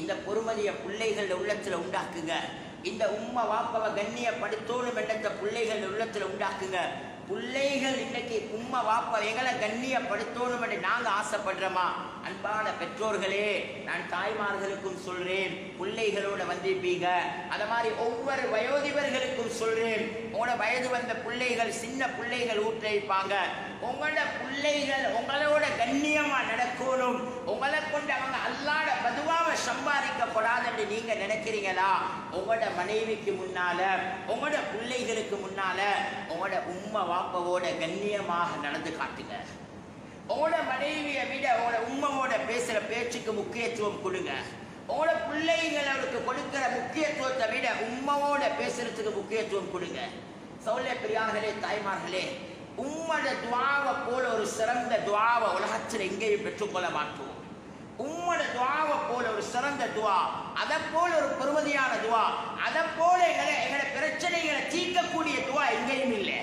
இந்த பொறுமதிய பிள்ளைகள் உள்ளத்துல உண்டாக்குங்க. இந்த உம்மா வாப்பவ கண்ணியப்படுத்தோணும் எண்ணத்தை பிள்ளைகள் உள்ளத்துல உண்டாக்குங்க. பிள்ளைகள் இன்னைக்கு உம்மா வாப்பா எங்களை கண்ணியப்படுத்தணும் என்று நாங்க ஆசைப்படுறோமா? அன்பான பெற்றோர்களே, நான் தாய்மார்களுக்கும் சொல்றேன், பிள்ளைகளோட வந்திருப்பீங்க. அத மாதிரி ஒவ்வொரு வயோதிபர்களுக்கும் சொல்றேன், உங்களோட வயது வந்த பிள்ளைகள் சின்ன பிள்ளைகள் ஊற்றிருப்பாங்க. உங்களோட பிள்ளைகள் உங்களோட கண்ணியமா நடக்கணும். உங்களை கொண்டு அவங்க அல்லாட பதுவாவை சம்பாதிக்கப்படாது என்று நீங்க நினைக்கிறீங்களா? உங்களோட மனைவிக்கு முன்னால, உங்களோட பிள்ளைகளுக்கு முன்னால உங்களோட உம்மா வாப்பாவோட கண்ணியமாக நடந்து காட்டுங்க. உங்களோட மனைவியை விட உங்களோட உம்மாவோட பேசுற பேச்சுக்கு முக்கியத்துவம் கொடுங்க. உங்களோட பிள்ளைகளுக்கு கொடுக்கிற முக்கியத்துவத்தை விட உம்மாவோட பேசுறதுக்கு முக்கியத்துவம் கொடுங்க. சௌலே பெரியார்களே, தாய்மார்களே, உம்மோட துவாவை போல ஒரு சிறந்த துவாவை உலகத்தில் எங்கேயும் பெற்றுக்கொள்ள மாட்டோம். உம்மோட துவாவை போல ஒரு சிறந்த துவா, அதை போல ஒரு பெருமதியான துவா, அதை போல எங்களை பிரச்சனைகளை தீர்க்கக்கூடிய துவா எங்கேயும் இல்லை.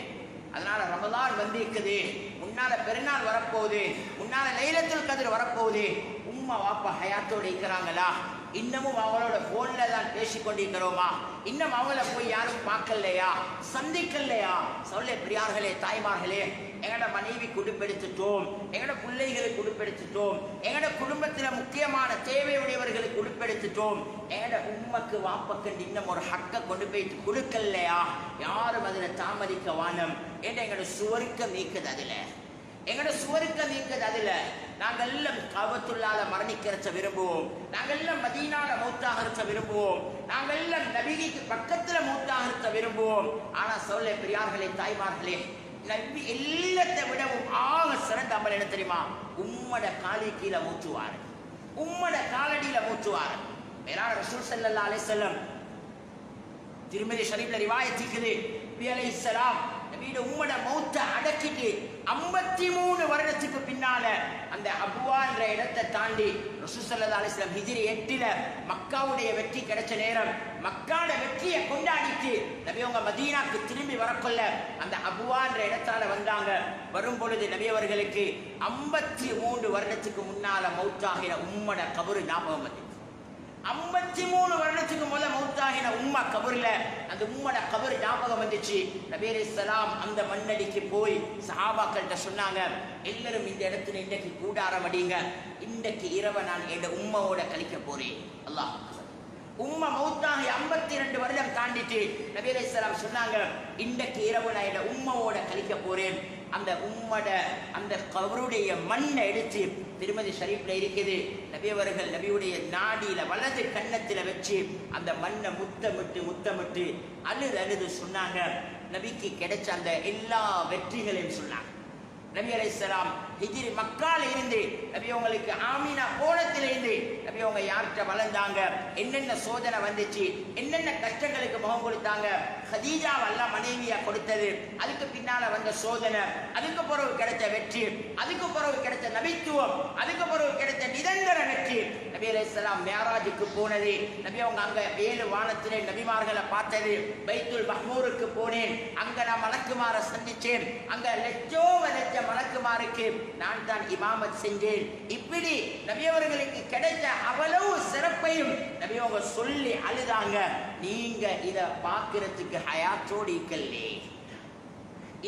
அதனால ரமலான் வந்திருக்குது, முன்னால பெருநாள் வரப்போகுது, முன்னால லைலத்துல் கத்ர் வரப்போகுது. உம்மா வாப்பா ஹயாத்தோடு இருக்கிறாங்களா? இன்னமும் அவங்களோட போன்ல தான் பேசிக்கொண்டிருக்கிறோமா? இன்னும் அவங்கள போய் யாரும் பார்க்கலையா, சந்திக்கலையா? சொல்ல பெரியார்களே, தாய்மார்களே, எங்களோட மனைவி குடும்பெடுத்துட்டோம், எங்களோட பிள்ளைகளுக்கு குடும்பெடுத்துட்டோம், எங்களோட குடும்பத்தில் முக்கியமான தேவையுடையவர்களுக்கு குடும்பெடுத்துட்டோம். எங்களோட உம்மக்கு வாப்பக்கு இன்னும் ஒரு ஹக்கை கொண்டு போயிட்டு கொடுக்கலையா? யாரும் அதில் தாமதிக்க வானம். ஏன்னா எங்களோட சுவர்க்கம் நீக்குது, அதில் எங்களோட சுவர்க்கம் நீக்குது. அதில் நாங்கள் எல்லாம் கஅபத்துல்லாஹ்ல மரணிக்கிறச்ச விரும்புவோம், நாங்கள் எல்லாம் மதீனால மௌத்தாகிறச்ச விரும்புவோம், நாங்கள் எல்லாம் நபிக்கு பக்கத்துல மௌத்தாகிறச்ச விரும்புவோம். ஆனா சொல்ல பெரியார்களே, தாய்மார்களே, நபி எல்லாத்தை விடவும் ஆக சிறந்த அமல் என்ன தெரியுமா? உம்மோட காலி கீழே மூச்சுவார், உம்மோட காலடியில மூச்சுவார். மேலான ரசூல் ஸல்லல்லாஹு அலைஹி வஸல்லம் திருமதி ஷரீஃப்ல ரிவாயத் இருக்குது, நபி அலைஹிஸ்ஸலாம் நபியோட உம்மோட மௌத்தை அடக்கிட்டு 53 வருடத்துக்கு பின்னால அந்த அபுவா என்ற இடத்தை தாண்டி ரசூல் ஸல்லல்லாஹு அலைஹி வஸல்லம் ஹிஜ்ரி 8ல மக்காவுடைய வெற்றி கிடைச்ச நேரம், மக்காட வெற்றியை கொண்டாடிட்டு நபி அவங்க மதீனாக்கு திரும்பி வரக்கொள்ள அந்த அபுவா என்ற இடத்தால வந்தாங்க. வரும் பொழுது நபி அவர்களுக்கு 53 வருடத்துக்கு முன்னால மௌத்தாகிற உம்மோட கபரு ஞாபகம் வந்து 53 வருடத்துக்கு முதல்ல மௌத்தாகின உம்மா கபர்ல அந்த உம்மோட கபர் ஞாபகம் வந்துச்சு. நபி அலைஹிஸ்ஸலாம் அந்த மண்ணடிக்கு போய் சஹாபாக்கள்கிட்ட சொன்னாங்க, எல்லாரும் இந்த இடத்துல இன்றைக்கு கூடாரம் அடிங்க, இன்றைக்கு இரவை நான் என் உம்மாவோட கழிக்க போறேன். அல்லாஹ் உம்மா மௌத்தாகி 52 வருடம் தாண்டிட்டு நபி அலைஹிஸ்ஸலாம் சொன்னாங்க, இன்றைக்கு இரவு நான் என் உம்மாவோட கழிக்க போறேன். அந்த உம்மோட அந்த கபருடைய மண்ணை எடுத்து திருமதி ஷரீஃப்ல இருக்குது, நபி அவர்கள் நபியுடைய நாடியில வலது கன்னத்தில் வச்சு அந்த மண்ணை முத்தமிட்டு அழுது சொன்னாங்க, நபிக்கு கிடைச்ச அந்த எல்லா வெற்றிகளையும் சொன்னாங்க. நபி அலைஹிஸ்ஸலாம் ஹிஜ்ரி மக்கால இருந்து நபி அவங்களுக்கு ஆமினா கோலத்தில இருந்து நபி அவங்க யார்கிட்ட வளர்ந்தாங்க, என்னென்ன சோதனை வந்துச்சு, என்னென்ன கஷ்டங்களுக்கு முகம் கொடுத்தாங்க, ஹதீஜா அல்லாஹ் மனைவியா கொடுத்தது, அதுக்கு பின்னால வந்த சோதனை, அதுக்கு பிறகு கிடைத்த வெற்றி, அதுக்கு பிறகு கிடைத்த நபித்துவம், அதுக்கு பிறகு கிடைத்த நிரந்தர வெற்றி. நபி அலைஹிஸ்ஸலாம் மியராஜுக்கு போனது, நபி அவங்க அங்க 7 வானத்திலே நபிமார்களை பார்த்தது, பைத்துல் மஹ்மூருக்கு போனேன், அங்க நான் மலக்குமாரை சந்திச்சேன், அங்க லட்ச மலக்குமாருக்கு நான் தான் இமாமத் செஞ்சேன். இப்படி நபி அவர்களுக்கு கிடைத்த அவ்வளவு சிறப்பையும் நபி அவங்க சொல்லி அழுதாங்க. நீங்க இத பார்க்கிறதுக்கு ஹயாத்தோடு இருக்கல்லே,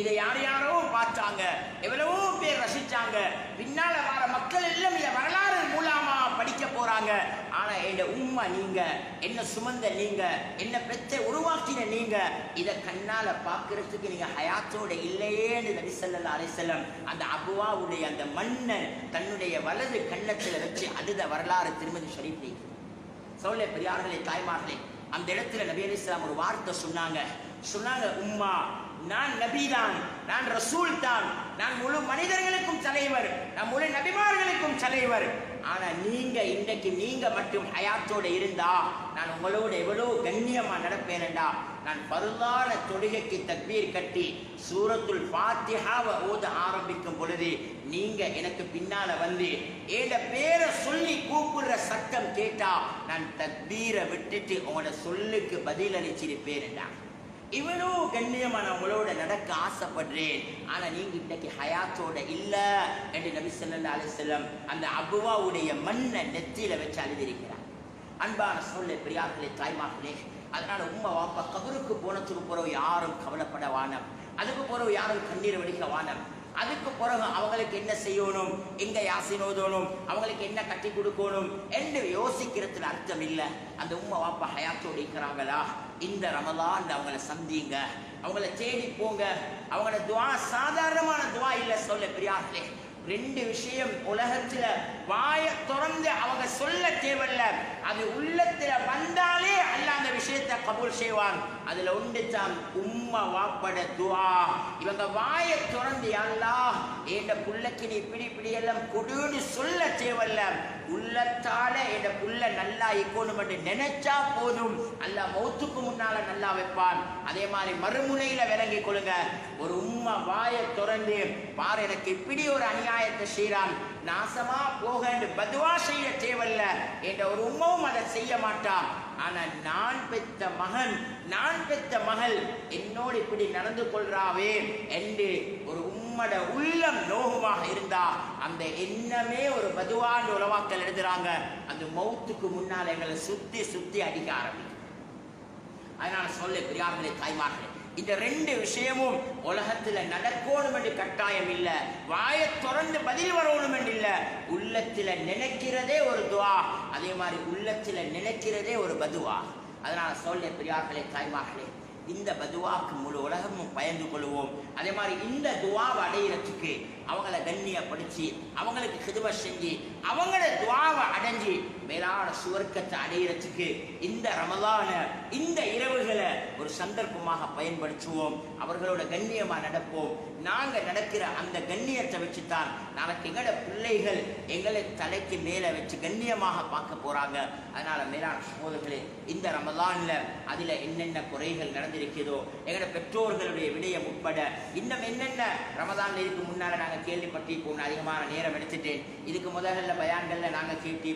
இதை யாரோ பார்த்தாங்க, எவ்வளவோ பேர் ரசிச்சாங்க, பின்னால வர மக்கள் எல்லாம் இதை வரலாறு மூலமா படிக்க போறாங்க. ஆனா என் உம்மா, நீங்க என்ன சுமந்த, நீங்க என்ன பெற்ற உருவாக்கின நீங்க, இதை கண்ணால பார்க்கறதுக்கு நீங்க ஹயாத்தோட இல்லையேன்னு நபி ஸல்லல்லாஹு அலைஹி வஸல்லம் அந்த அபுவாவுடைய அந்த மண்ணை தன்னுடைய வலது கன்னத்துல வச்சு அழுத வரலாறு திருமதி ஷரீஃப்ல. சௌலே பெரியார்களே, தாய்மார்களே, அந்த இடத்துல நபி அலைஹிஸ்ஸலாம் ஒரு வார்த்தை சொன்னாங்க, உம்மா, நான் நபிதான், நான் ரசூல் தான், நான் முழு மனிதர்களுக்கும் தலைவர், நான் முழு நபிமார்களுக்கும் தலைவர். ஆனா நீங்க இன்றைக்கு நீங்க மட்டும் ஹயாத்தோட இருந்தா நான் உங்களோட எவ்வளவு கண்ணியமா நடப்பேன்டா. நான் பருதான தொழுகைக்கு தக்பீர் கட்டி சூரத்துல் ஃபாத்திஹாவை ஓத ஆரம்பிக்கும் பொழுது நீங்க எனக்கு பின்னால வந்து ஏட பேரை சொல்லி கூப்பிடுற சத்தம் கேட்டா நான் தக்பீரை விட்டுட்டு உங்களோட சொல்லுக்கு பதில் அளிச்சிருப்பேன்டா. இவ்வளோ கண்ணியமானவங்களோட நடக்க ஆசைப்படுறேன், ஆனா நீங்க இன்னைக்கு ஹயாத்தோட இல்ல என்று நபி ஸல்லல்லாஹு அலைஹி வஸல்லம் அந்த அபுவாவுடைய மண்ணை நெத்தியில வச்சு அழுதிருக்கிறார். அன்பான சொல்ல பெரியார்களே, தாய்மார்களே, அதனால உம்மா வாப்பா கபருக்கு போனதுக்கு பிறகு யாரும் கவலைப்பட வானம், அதுக்கு பிறகு யாரும் கண்ணீர் வடிக்க வானம். அதுக்கு பிறகு அவங்களுக்கு என்ன செய்யணும், எங்க யாசின் ஓதணும், அவங்களுக்கு என்ன கட்டி கொடுக்கணும் என்று யோசிக்கிறதுல அர்த்தம் இல்லை. அந்த உம்மா வாப்பா ஹயாத்தோடு இருக்கிறாங்களா, இந்த ரமலான் அவங்கள சந்திங்க, அவங்கள தேடி போங்க. அவங்களோட துவா சாதாரணமான துவா இல்லை. சொல்ல பெரியார்களே, ரெண்டு விஷயம் உலகத்துல வாய திறந்து அவங்க சொல்ல தேவையில்ல, அது உள்ளத்துல வந்தாலே அல்லாஹ் அந்த விஷயத்தை கபூல் செய்வான். அதுல ஒன்றுதான் உம்மா வாப்பட துஆ. இவங்க வாய திறந்து அல்லாஹ் என்ற புள்ளைக்கு நீ இப்படி எல்லாம் கொடுன்னு சொல்ல தேவையில்ல, உள்ளத்தால என்ற புள்ள நல்லா இருக்கணும் என்று நினைச்சா போதும், அல்லாஹ் மௌத்துக்கு முன்னால நல்லா வைப்பான். அதே மாதிரி மறுமுனையில விளங்கி கொள்ளுங்க, ஒரு உம்மா வாய திறந்து பாரு எனக்கு இப்படி ஒரு அநியாயத்தை செய்யறான், நாசமா போக பதுவா செய்ய தேவையில்ல என்ற ஒரு உம்மாவும் அதை செய்ய மாட்டான். ஆனா நான் பெற்ற மகன், நான் பெற்ற மகள் என்னோடு இப்படி நடந்து கொள்றாவே என்று ஒரு உம்மட உள்ளம் நோகமாக இருந்தா அந்த எண்ணமே ஒரு பதுவான்னு உலவாக்கள் எழுதுறாங்க, அந்த மௌத்துக்கு முன்னால் எங்களை சுத்தி சுத்தி அடிக்க ஆரம்பிக்கும். அதனால சொல்ல பெரியார்களே, தாய்மார்களே, இந்த ரெண்டு விஷயமும் உலகத்துல நடக்கணும் என்று கட்டாயம் இல்ல, வாய திறந்து பதில் வரணும் என்று இல்ல, உள்ளத்துல நினைக்கிறதே ஒரு துவா, அதே மாதிரி உள்ளத்துல நினைக்கிறதே ஒரு பதுவா. அதனால சொல்ல பெரியார்களே, தாய்மார்களே, இந்த பதுவாக்கு முழு உலகமும் பயந்து கொள்வோம். அதே மாதிரி இந்த துவாவை அடையிறதுக்கு அவங்கள கண்ணியப்படுத்தி அவங்களுக்கு கிதுமை செஞ்சு அவங்கள துவாவை அடைஞ்சி மேலான சுவர்க்கத்தை அடையிறதுக்கு இந்த ரமலான இந்த இரவுகளை ஒரு சந்தர்ப்பமாக பயன்படுத்துவோம். அவர்களோட கண்ணியமா நடப்போம். நாங்க நடக்கிற அந்த கண்ணியத்தை வச்சுதான் நாளைக்கு எங்களோட பிள்ளைகள் எங்களை தலைக்கு மேல வச்சு கண்ணியமாக பார்க்க போறாங்க. அதனால மேலான சகோதரர்களே, இந்த ரமலான்ல அதுல என்னென்ன குறைகள் நடந்திருக்கிறதோ, எங்களோட பெற்றோர்களுடைய விடயம் உட்பட இன்னும் என்னென்ன ரமலான்ல இதுக்கு முன்னால நாங்க கேள்விப்பட்டிருக்கோம். அதிகமான நேரம் எடுத்துட்டேன். இதுக்கு முதல்ல பயான்கள்ல நாங்க கேட்டி